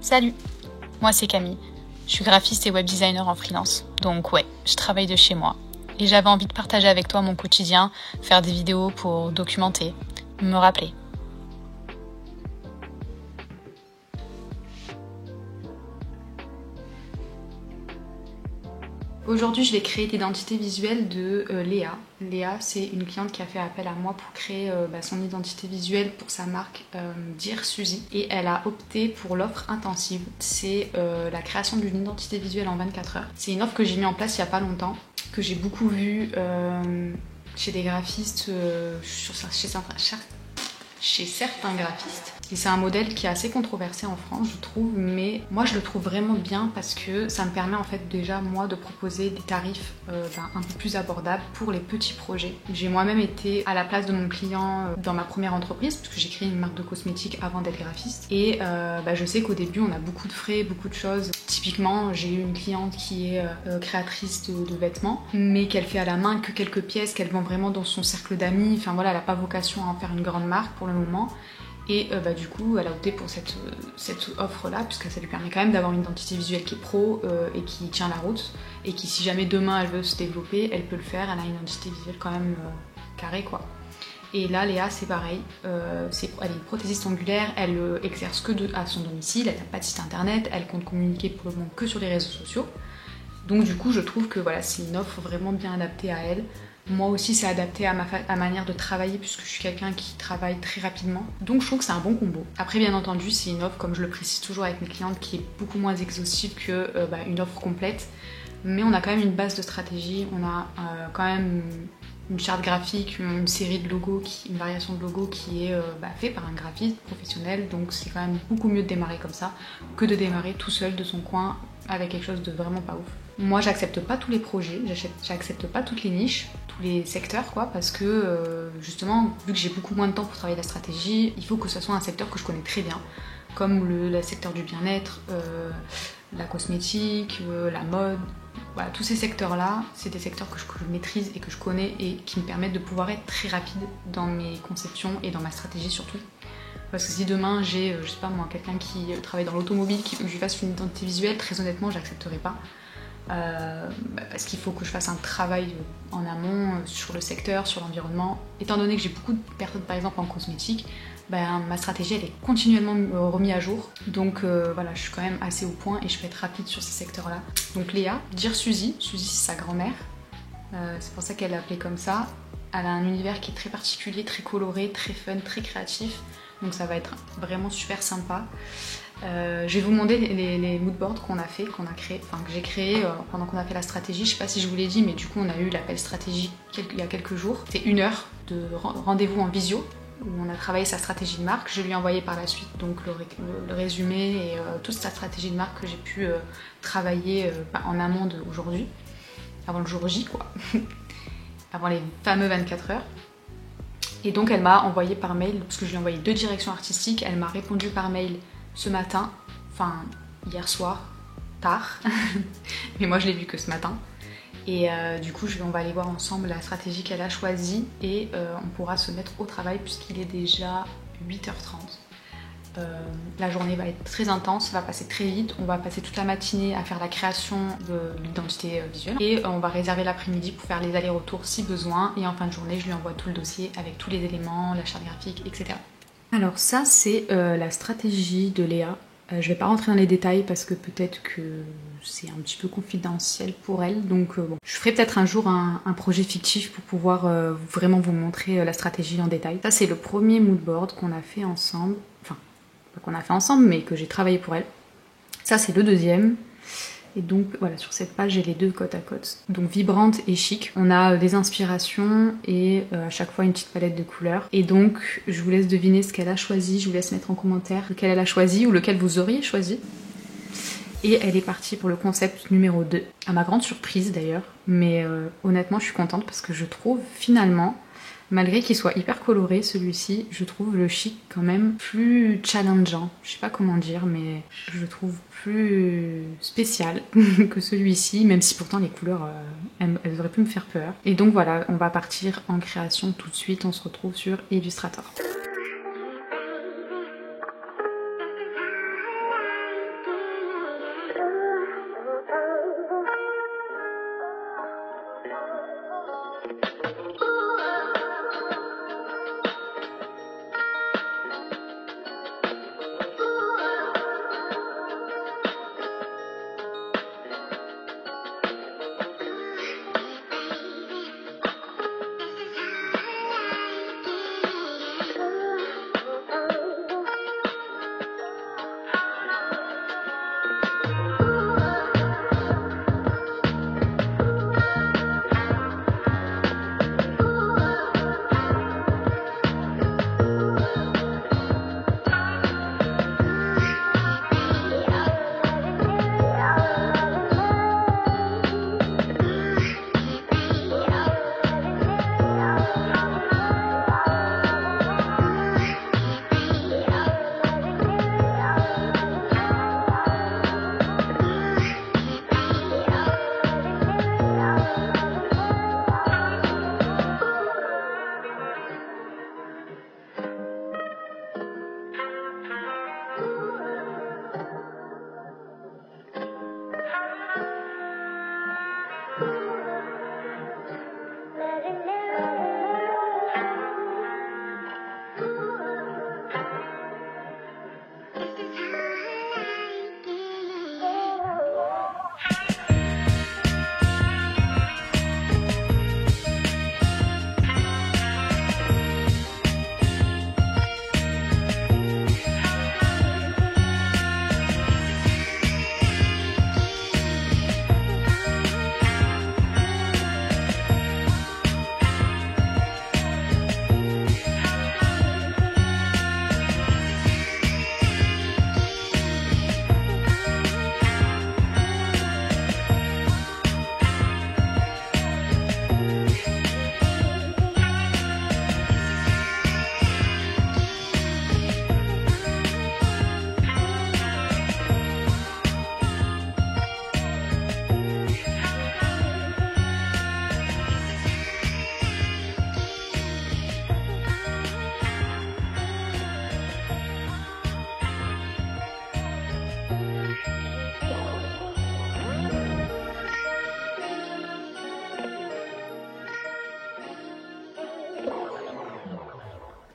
Salut, moi c'est Camille, je suis graphiste et web designer en freelance, donc ouais, je travaille de chez moi. Et j'avais envie de partager avec toi mon quotidien, faire des vidéos pour documenter, me rappeler. Aujourd'hui, je vais créer l'identité visuelle de Léa. Léa, c'est une cliente qui a fait appel à moi pour créer son identité visuelle pour sa marque Dear Suzy. Et elle a opté pour l'offre intensive. C'est la création d'une identité visuelle en 24 heures. C'est une offre que j'ai mis en place il n'y a pas longtemps, que j'ai beaucoup vue chez des graphistes, chez certains graphistes. Et c'est un modèle qui est assez controversé en France, je trouve, mais moi je le trouve vraiment bien parce que ça me permet en fait déjà moi de proposer des tarifs un peu plus abordables pour les petits projets. J'ai moi-même été à la place de mon client dans ma première entreprise, parce que j'ai créé une marque de cosmétiques avant d'être graphiste. Et je sais qu'au début on a beaucoup de frais, beaucoup de choses. Typiquement, j'ai eu une cliente qui est créatrice de vêtements, mais qu'elle fait à la main que quelques pièces, qu'elle vend vraiment dans son cercle d'amis. Enfin voilà, elle n'a pas vocation à en faire une grande marque pour le moment. Et du coup, elle a opté pour cette offre-là, puisque ça lui permet quand même d'avoir une identité visuelle qui est pro et qui tient la route. Et qui, si jamais demain elle veut se développer, elle peut le faire. Elle a une identité visuelle quand même carrée, quoi. Et là, Léa, c'est pareil. Elle est une prothésiste angulaire, elle exerce que à son domicile, elle n'a pas de site internet, elle compte communiquer pour le moment que sur les réseaux sociaux. Donc du coup, je trouve que voilà, c'est une offre vraiment bien adaptée à elle. Moi aussi, c'est adapté à ma manière de travailler puisque je suis quelqu'un qui travaille très rapidement. Donc je trouve que c'est un bon combo. Après, bien entendu, c'est une offre, comme je le précise toujours avec mes clientes, qui est beaucoup moins exhaustive qu'une offre complète. Mais on a quand même une base de stratégie, on a quand même une charte graphique, une série de logos, une variation de logos qui est fait par un graphiste professionnel. Donc c'est quand même beaucoup mieux de démarrer comme ça que de démarrer tout seul de son coin avec quelque chose de vraiment pas ouf. Moi, j'accepte pas tous les projets, j'accepte pas toutes les niches, tous les secteurs, quoi, parce que justement, vu que j'ai beaucoup moins de temps pour travailler la stratégie, il faut que ce soit un secteur que je connais très bien, comme le secteur du bien-être, la cosmétique, la mode. Voilà, tous ces secteurs-là, c'est des secteurs que je maîtrise et que je connais et qui me permettent de pouvoir être très rapide dans mes conceptions et dans ma stratégie surtout. Parce que si demain j'ai, je sais pas moi, quelqu'un qui travaille dans l'automobile, qui veut que je lui fasse une identité visuelle, très honnêtement, j'accepterai pas. Parce qu'il faut que je fasse un travail en amont sur le secteur, sur l'environnement. Étant donné que j'ai beaucoup de personnes par exemple en cosmétique, ma stratégie elle est continuellement remise à jour. Donc voilà, je suis quand même assez au point et je peux être rapide sur ces secteurs-là. Donc Léa, Dear Suzy, Suzy c'est sa grand-mère, c'est pour ça qu'elle l'a appelée comme ça. Elle a un univers qui est très particulier, très coloré, très fun, très créatif. Donc ça va être vraiment super sympa. Je vais vous demander les moodboards qu'on a créé, que j'ai créé pendant qu'on a fait la stratégie. Je sais pas si je vous l'ai dit, mais du coup on a eu l'appel stratégie il y a quelques jours. C'est 1 heure de rendez-vous en visio où on a travaillé sa stratégie de marque. Je lui ai envoyé par la suite donc le résumé et toute sa stratégie de marque que j'ai pu travailler en amont d'aujourd'hui, avant le jour J quoi, avant les fameux 24 heures. Et donc elle m'a envoyé par mail, parce que je lui ai envoyé 2 directions artistiques, elle m'a répondu par mail ce matin, enfin hier soir, tard, mais moi je l'ai vu que ce matin. Et du coup on va aller voir ensemble la stratégie qu'elle a choisie et on pourra se mettre au travail puisqu'il est déjà 8h30. La journée va être très intense, ça va passer très vite, on va passer toute la matinée à faire la création de l'identité visuelle et on va réserver l'après-midi pour faire les allers-retours si besoin et en fin de journée je lui envoie tout le dossier avec tous les éléments, la charte graphique, etc. Alors ça c'est la stratégie de Léa. Je vais pas rentrer dans les détails parce que peut-être que c'est un petit peu confidentiel pour elle, donc bon. Je ferai peut-être un jour un projet fictif pour pouvoir vraiment vous montrer la stratégie en détail. Ça c'est le premier moodboard qu'on a fait ensemble, mais que j'ai travaillé pour elle. Ça c'est le deuxième. Et donc voilà, sur cette page j'ai les 2 côte à côte. Donc vibrante et chic. On a des inspirations et à chaque fois une petite palette de couleurs. Et donc je vous laisse deviner ce qu'elle a choisi. Je vous laisse mettre en commentaire lequel elle a choisi ou lequel vous auriez choisi. Et elle est partie pour le concept numéro 2. À ma grande surprise d'ailleurs. Mais honnêtement je suis contente parce que je trouve finalement, malgré qu'il soit hyper coloré celui-ci, je trouve le chic quand même plus challengeant. Je sais pas comment dire, mais je le trouve plus spécial que celui-ci, même si pourtant les couleurs, elles auraient pu me faire peur. Et donc voilà, on va partir en création tout de suite, on se retrouve sur Illustrator.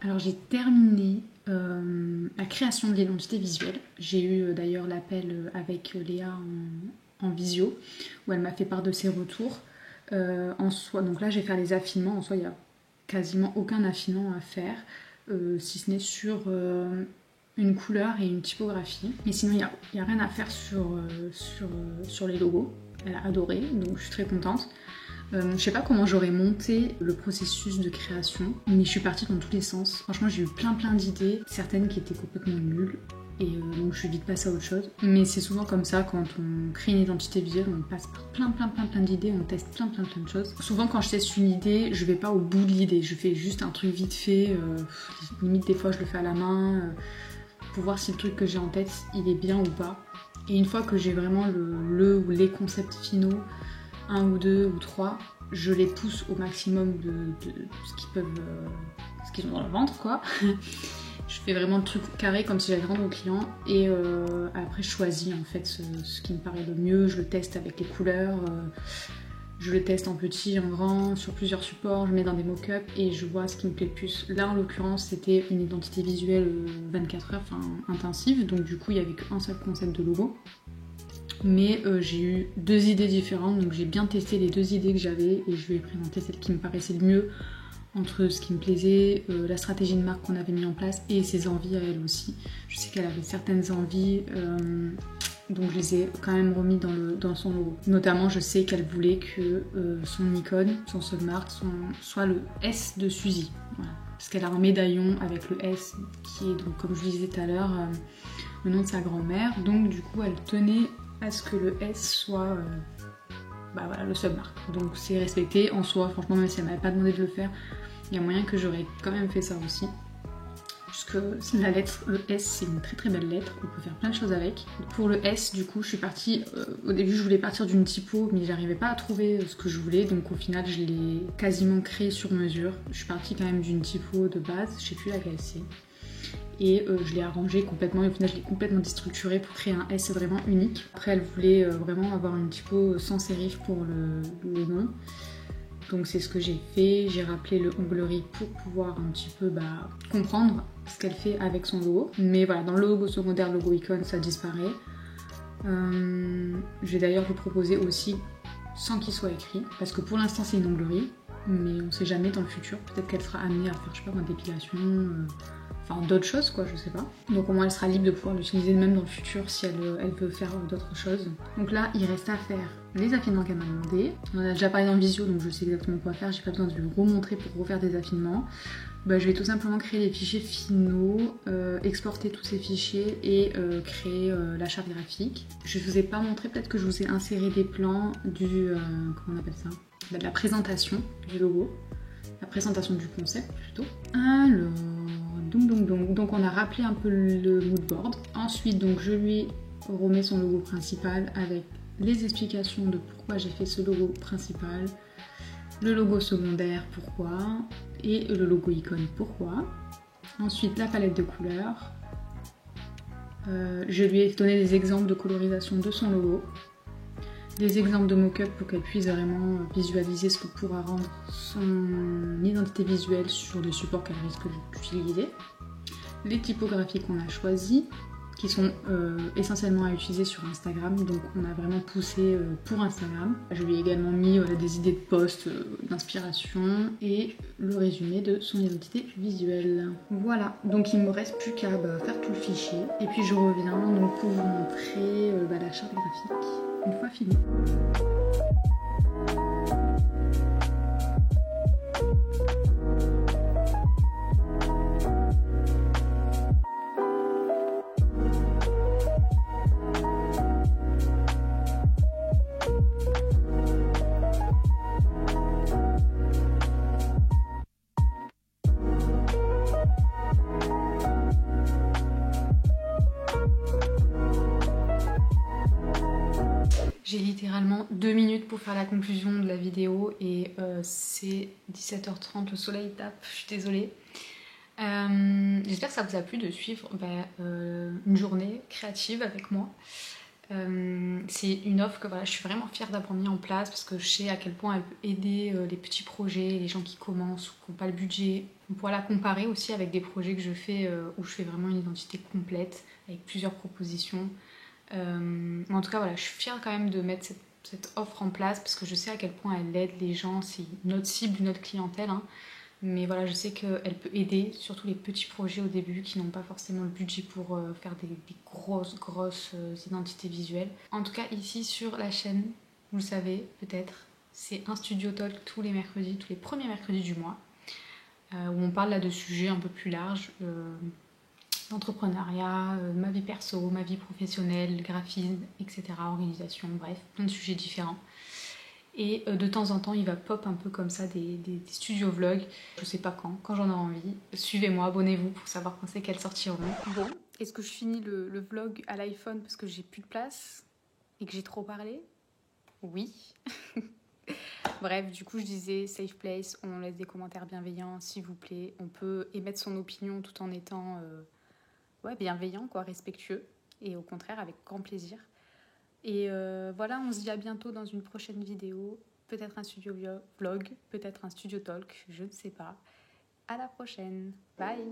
Alors j'ai terminé la création de l'identité visuelle. J'ai eu d'ailleurs l'appel avec Léa en visio, où elle m'a fait part de ses retours. En soi, donc là j'ai fait les affinements, en soi il n'y a quasiment aucun affinement à faire, si ce n'est sur une couleur et une typographie. Mais sinon il n'y a rien à faire sur les logos. Elle a adoré, donc je suis très contente. Je sais pas comment j'aurais monté le processus de création, mais je suis partie dans tous les sens. Franchement, j'ai eu plein d'idées, certaines qui étaient complètement nulles, et donc je suis vite passée à autre chose. Mais c'est souvent comme ça, quand on crée une identité visuelle, on passe par plein d'idées, on teste plein de choses. Souvent quand je teste une idée, je vais pas au bout de l'idée, je fais juste un truc vite fait, limite des fois je le fais à la main, pour voir si le truc que j'ai en tête, il est bien ou pas. Et une fois que j'ai vraiment le ou les concepts finaux, un ou deux ou trois, je les pousse au maximum de ce qu'ils ont dans le ventre, quoi. Je fais vraiment le truc carré comme si j'allais rendre au client, et après je choisis en fait ce qui me paraît le mieux, je le teste avec les couleurs, je le teste en petit, en grand, sur plusieurs supports, je mets dans des mock-ups et je vois ce qui me plaît le plus. Là en l'occurrence c'était une identité visuelle 24 heures, enfin intensive, donc du coup il n'y avait qu'un seul concept de logo. Mais j'ai eu deux idées différentes, donc j'ai bien testé les deux idées que j'avais et je lui ai présenté celle qui me paraissait le mieux entre ce qui me plaisait, la stratégie de marque qu'on avait mis en place et ses envies à elle aussi. Je sais qu'elle avait certaines envies, donc je les ai quand même remis dans son logo. Notamment, je sais qu'elle voulait que son icône, son marque, soit le S de Suzy. Voilà. Parce qu'elle a un médaillon avec le S qui est, donc, comme je vous disais tout à l'heure, le nom de sa grand-mère. Donc du coup, elle tenait à ce que le S soit voilà, le submarque. Donc c'est respecté en soi, franchement, même si elle m'avait pas demandé de le faire, il y a moyen que j'aurais quand même fait ça aussi. Puisque la lettre S, c'est une très belle lettre, on peut faire plein de choses avec. Pour le S, du coup, je suis partie, au début je voulais partir d'une typo, mais j'arrivais pas à trouver ce que je voulais, donc au final je l'ai quasiment créé sur mesure. Je suis partie quand même d'une typo de base, je sais plus laquelle c'est. Et je l'ai arrangé complètement, et au final je l'ai complètement déstructuré pour créer un S vraiment unique. Après elle voulait vraiment avoir une typo sans sérif pour le nom, donc c'est ce que j'ai fait. J'ai rappelé le onglerie pour pouvoir un petit peu comprendre ce qu'elle fait avec son logo. Mais voilà, dans le logo secondaire, le logo icône, ça disparaît. Je vais d'ailleurs lui proposer aussi sans qu'il soit écrit, parce que pour l'instant c'est une onglerie, mais on sait jamais dans le futur, peut-être qu'elle sera amenée à faire, je sais pas, une dépilation, enfin d'autres choses quoi, je sais pas. Donc au moins elle sera libre de pouvoir l'utiliser même dans le futur si elle veut faire d'autres choses. Donc là il reste à faire les affinements qu'elle m'a demandé. On en a déjà parlé dans le visio, donc je sais exactement quoi faire, j'ai pas besoin de lui remontrer pour refaire des affinements. Je vais tout simplement créer les fichiers finaux, exporter tous ces fichiers et créer la charte graphique. Je vous ai pas montré, peut-être que je vous ai inséré des plans comment on appelle ça, de la présentation du logo, la présentation du concept plutôt. Alors, donc on a rappelé un peu le mood board. Ensuite donc je lui remets son logo principal avec les explications de pourquoi j'ai fait ce logo principal, le logo secondaire pourquoi, et le logo icône pourquoi. Ensuite la palette de couleurs. Je lui ai donné des exemples de colorisation de son logo, des exemples de mock-up pour qu'elle puisse vraiment visualiser ce que pourra rendre son identité visuelle sur les supports qu'elle risque d'utiliser. Les typographies qu'on a choisies, qui sont essentiellement à utiliser sur Instagram, donc on a vraiment poussé pour Instagram. Je lui ai également mis des idées de posts, d'inspiration et le résumé de son identité visuelle. Voilà, donc il me reste plus qu'à faire tout le fichier et puis je reviens donc pour vous montrer la charte graphique une fois finie. J'ai littéralement 2 minutes pour faire la conclusion de la vidéo et c'est 17h30, le soleil tape, je suis désolée. J'espère que ça vous a plu de suivre une journée créative avec moi. C'est une offre que voilà, je suis vraiment fière d'avoir mis en place parce que je sais à quel point elle peut aider les petits projets, les gens qui commencent ou qui n'ont pas le budget. On pourra la comparer aussi avec des projets que je fais où je fais vraiment une identité complète avec plusieurs propositions. En tout cas, voilà, je suis fière quand même de mettre cette offre en place parce que je sais à quel point elle aide les gens. C'est notre cible, notre clientèle, hein. Mais voilà, je sais qu'elle peut aider, surtout les petits projets au début qui n'ont pas forcément le budget pour faire des grosses identités visuelles. En tout cas, ici sur la chaîne, vous le savez peut-être, c'est un studio talk tous les mercredis, tous les premiers mercredis du mois, où on parle là de sujets un peu plus larges, d'entrepreneuriat, ma vie perso, ma vie professionnelle, graphisme, etc., organisation, bref, plein de sujets différents. Et de temps en temps, il va pop un peu comme ça des studios vlogs. Je sais pas quand j'en aurai envie. Suivez-moi, abonnez-vous pour savoir quand c'est qu'elles sortiront. Bon, est-ce que je finis le vlog à l'iPhone parce que j'ai plus de place et que j'ai trop parlé? Oui. Bref, du coup, je disais safe place, on laisse des commentaires bienveillants, s'il vous plaît. On peut émettre son opinion tout en étant bienveillant, quoi, respectueux. Et au contraire, avec grand plaisir. Et voilà, on se dit à bientôt dans une prochaine vidéo. Peut-être un studio vlog, peut-être un studio talk, je ne sais pas. À la prochaine. Bye!